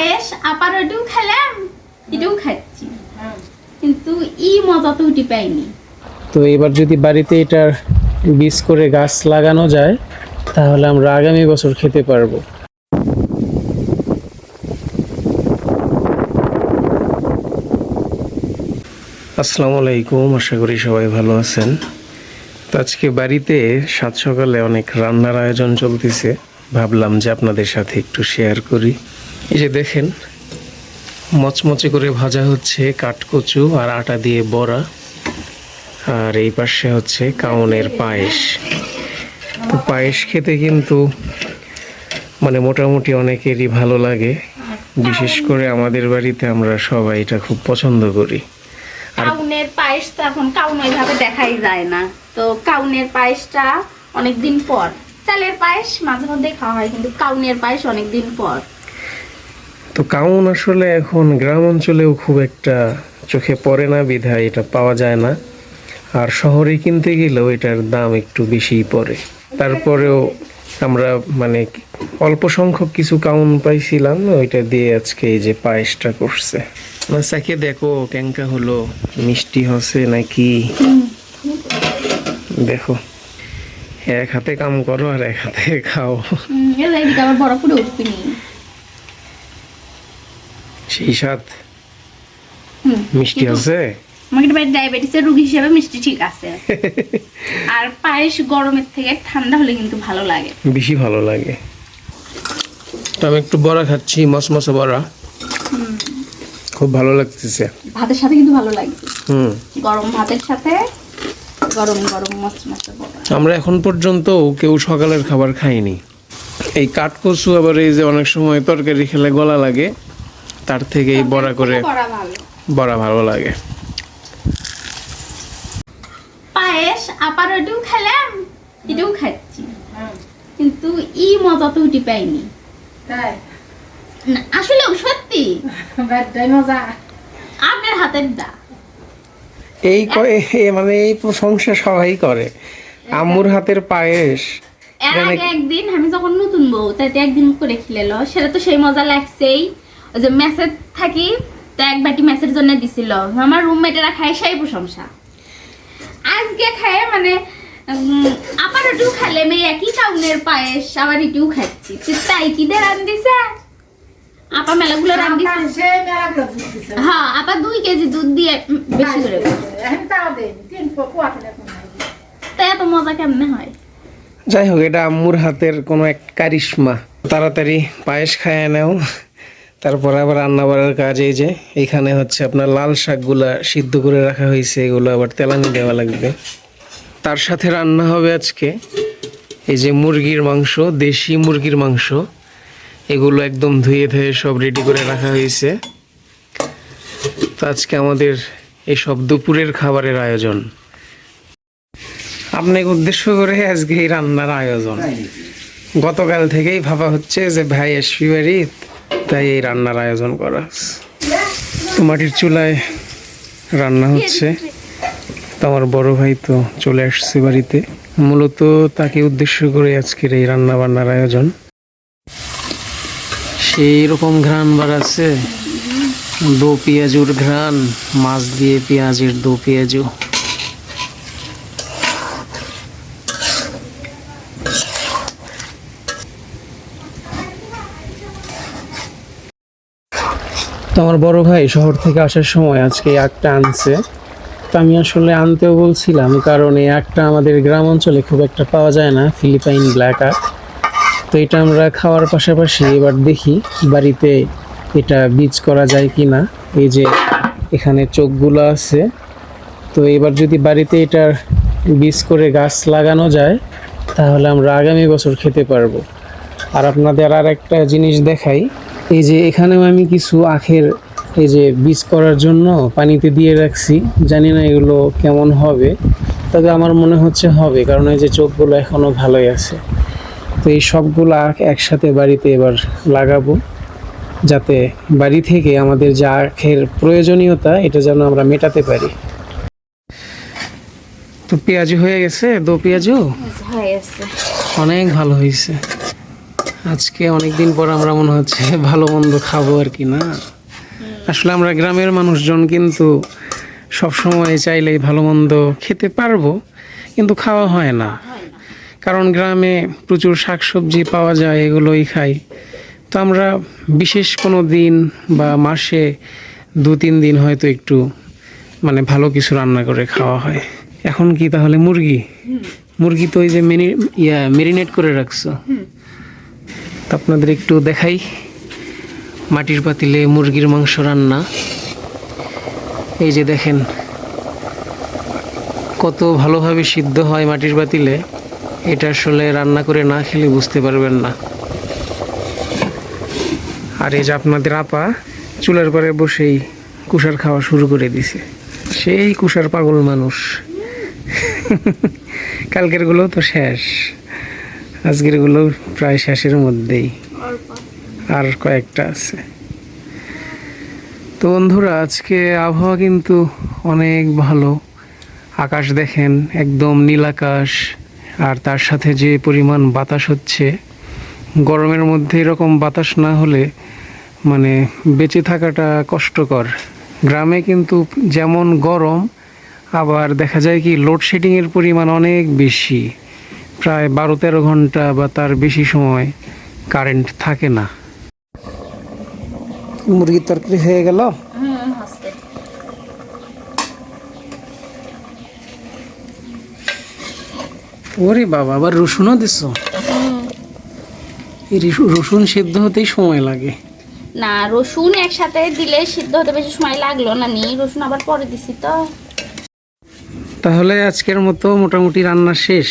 পায়েস আপার ওটাও খেলাম, এটাও খাচ্ছি, কিন্তু ই মজা তো উঠি পাইনি। তো এবার যদি বাড়িতে এটার বীজ করে গাছ লাগানো যায় তাহলে আমরা আগামী বছর খেতে পারবো। আসসালামু আলাইকুম, আশা করি সবাই ভালো আছেন। তো আজকে বাড়িতে সাত সকালে অনেক রান্নার আয়োজন চলতেছে, ভাবলাম যে আপনাদের সাথে একটু শেয়ার করি। এই যে দেখেন, মচমচে করে ভাজা হচ্ছে কাঠকচু আর আটা দিয়ে বড়া, আর এই পাশে হচ্ছে কাউনের পায়েস। তো পায়েস খেতে কিন্তু মোটামুটি অনেকেরই ভালো লাগে, বিশেষ করে আমাদের বাড়িতে আমরা সবাই এটা খুব পছন্দ করি। কাউনের পায়েস তো এখন কাউন ওইভাবে দেখাই যায় না, তো কাউনের পায়েসটা অনেকদিন পর। চালের পায়েস মাঝে মধ্যে খাওয়া হয়, কিন্তু কাউনের পায়েস অনেকদিন পর। তো কাউন আসলে এখন গ্রাম অঞ্চলেও খুব একটা চোখে পড়ে না, বিধায় এটা পাওয়া যায় না। আর শহরে কিনতে গেলেও এটার দাম একটু বেশিই পড়ে। তারপরেও আমরা অল্প সংখ্যক কিছু কাউন পাইছিলাম, ওইটা দিয়ে আজকে এই যে পায়েসটা করছে। সাকে দেখো ক্যাঙ্কা হলো, মিষ্টি হচ্ছে নাকি দেখো। এক হাতে কাম করো আর এক হাতে খাও। আবার বড় করে উঠবিনি সেই সাথ মিষ্টি আছে। আমাদের বাড়ির ডায়াবেটিসের রোগী হিসেবে মিষ্টি ঠিক আছে। আর পায়েস গরমের থেকে ঠান্ডা হলে কিন্তু ভালো লাগে, বেশি ভালো লাগে। তো আমি একটু বড়া খাচ্ছি, মসমসে বড়া, খুব ভালো লাগতেছে। ভাতের সাথে কিন্তু ভালো লাগে, গরম ভাতের সাথে গরম গরম মসমসে বড়া। আমরা এখন পর্যন্ত কেউ সকালের খাবার খাইনি। এই কাঠকচু আবার এই যে অনেক সময় তরকারি খেলে গলা লাগে, তার থেকে এই বড়া করে বড়া ভালো লাগে। পায়েস আপার ওটাও খেলাম, এটাও খাচ্ছি, কিন্তু ই মজা তো উঠি পাইনি। আসলে সত্যি মজা আপনার হাতের দা। এই এই প্রশংসা সবাই করে আম্মুর হাতের পায়েস। এর আগে একদিন আমি যখন নতুন বউ, তাতে একদিন করে খেলেলো, সেটা তো সেই মজা লাগছেই। ওই যে মেসেজ থাকি, তো এক বাটি মেসের জন্য দিছিল, আমার রুমমেটেরা খায় সেই প্রশংসা। আজকে খায় আবার একটু খেলে মেয়ে একই কাউনের পায়েস আবার একটু খাচ্ছি। তাই কি দিয়ে রান দিছে আপা, মেলাগুলো রান দিছে। হ্যাঁ, আপা 2 কেজি দুধ দিয়ে বেশি করে। তাই এত মজা কেমনে হয়? যাই হোক, এটা আম্মুর হাতের কোনো এক কারিশমা। তাড়াতাড়ি পায়েস খায় নাও, তারপর আবার রান্না বাড়ার কাজ। এই যে এখানে হচ্ছে আপনার লাল শাকগুলা সিদ্ধ করে রাখা হয়েছে, এগুলো আবার তেলানি দেওয়া লাগবে। তার সাথে রান্না হবে আজকে এই যে মুরগির মাংস, দেশি মুরগির মাংস। এগুলো একদম ধুয়ে সব রেডি করে রাখা হয়েছে। তো আজকে আমাদের এসব দুপুরের খাবারের আয়োজন। আপনাকে উদ্দেশ্য করে আজকে এই রান্নার আয়োজন। গতকাল থেকেই ভাবা হচ্ছে যে ভাই আসবি বাড়ি, তাই এই রান্নার আয়োজন করা। তো মাটির চুলায় রান্না হচ্ছে। তো আমার বড় ভাই তো চলে আসছে বাড়িতে, মূলত তাকে উদ্দেশ্য করে আজকের এই রান্না বান্নার আয়োজন। সেই রকম ঘ্রাণ বাড়াচ্ছে, দো পেঁয়াজুর ঘ্রাণ, মাছ দিয়ে পেঁয়াজের দো পেঁয়াজু। তো আমার বড় ভাই শহর থেকে আসার সময় আজকে আখটা আনছে। তো আমি আসলে আনতেও বলছিলাম, কারণ এই আখটা আমাদের গ্রাম অঞ্চলে খুব একটা পাওয়া যায় না, ফিলিপাইন ব্ল্যাক আখ। তো এটা আমরা খাওয়ার পাশাপাশি এবার দেখি বাড়িতে এটা বীজ করা যায় কি না। এই যে এখানে চোখগুলো আছে, তো এবার যদি বাড়িতে এটার বীজ করে গাছ লাগানো যায় তাহলে আমরা আগামী বছর খেতে পারবো। আর আপনাদের আর একটা জিনিস দেখাই, এই যে এখানেও আমি কিছু আখের এই যে বীজ করার জন্য পানিতে দিয়ে রাখছি। জানি না এগুলো কেমন হবে, তবে আমার মনে হচ্ছে হবে, কারণ এই যে চোখগুলো এখনও ভালোই আছে। তো এই সবগুলো আখ একসাথে বাড়িতে এবার লাগাবো, যাতে বাড়ি থেকে আমাদের যে আখের প্রয়োজনীয়তা এটা যেন আমরা মেটাতে পারি। তো পেঁয়াজু হয়ে গেছে, দো পেঁয়াজু অনেক ভালো হয়েছে। আজকে অনেকদিন পর আমরা মনে হচ্ছে ভালো মন্দ খাবো আর কি না। আসলে আমরা গ্রামের মানুষজন কিন্তু সব সময় চাইলেই ভালো মন্দ খেতে পারবো, কিন্তু খাওয়া হয় না। কারণ গ্রামে প্রচুর শাকসবজি পাওয়া যায়, এগুলোই খাই। তো আমরা বিশেষ কোনো দিন বা মাসে 2-3 দিন হয়তো একটু মানে ভালো কিছু রান্না করে খাওয়া হয়। এখন কি তাহলে মুরগি তো ওই যে মেরিনেট করে রাখছো, তো আপনাদের একটু দেখাই। মাটির পাতিলে মুরগির মাংস রান্না, এই যে দেখেন কত ভালোভাবে সিদ্ধ হয় মাটির পাতিলে। এটা আসলে রান্না করে না খেলে বুঝতে পারবেন না। আর এই যে আপনাদের আপা চুলার পরে বসেই কুসার খাওয়া শুরু করে দিছে। সেই কুসার পাগল মানুষ। কালকের গুলো তো শেষ, আজকের গুলো প্রায় শেষের মধ্যেই, আর কয়েকটা আছে। তো বন্ধুরা, আজকে আবহাওয়া কিন্তু অনেক ভালো। আকাশ দেখেন একদম নীল আকাশ, আর তার সাথে যে পরিমাণ বাতাস হচ্ছে, গরমের মধ্যে এরকম বাতাস না হলে মানে বেঁচে থাকাটা কষ্টকর। গ্রামে কিন্তু যেমন গরম, আবার দেখা যায় কি লোডশেডিংয়ের পরিমাণ অনেক বেশি, প্রায় 12-13 ঘন্টা বা তার বেশি সময় কারেন্ট থাকে না। মুরগির তরকারি হয়ে গেল। ওরে বাবা, আবার রসুনও দিছ? এই রসুন সিদ্ধ হতেই সময় লাগে না, রসুন একসাথে দিলে সিদ্ধ হতে বেশি সময় লাগলো না, রসুন আবার পরে দিছি তো। তাহলে আজকের মতো মোটামুটি রান্না শেষ।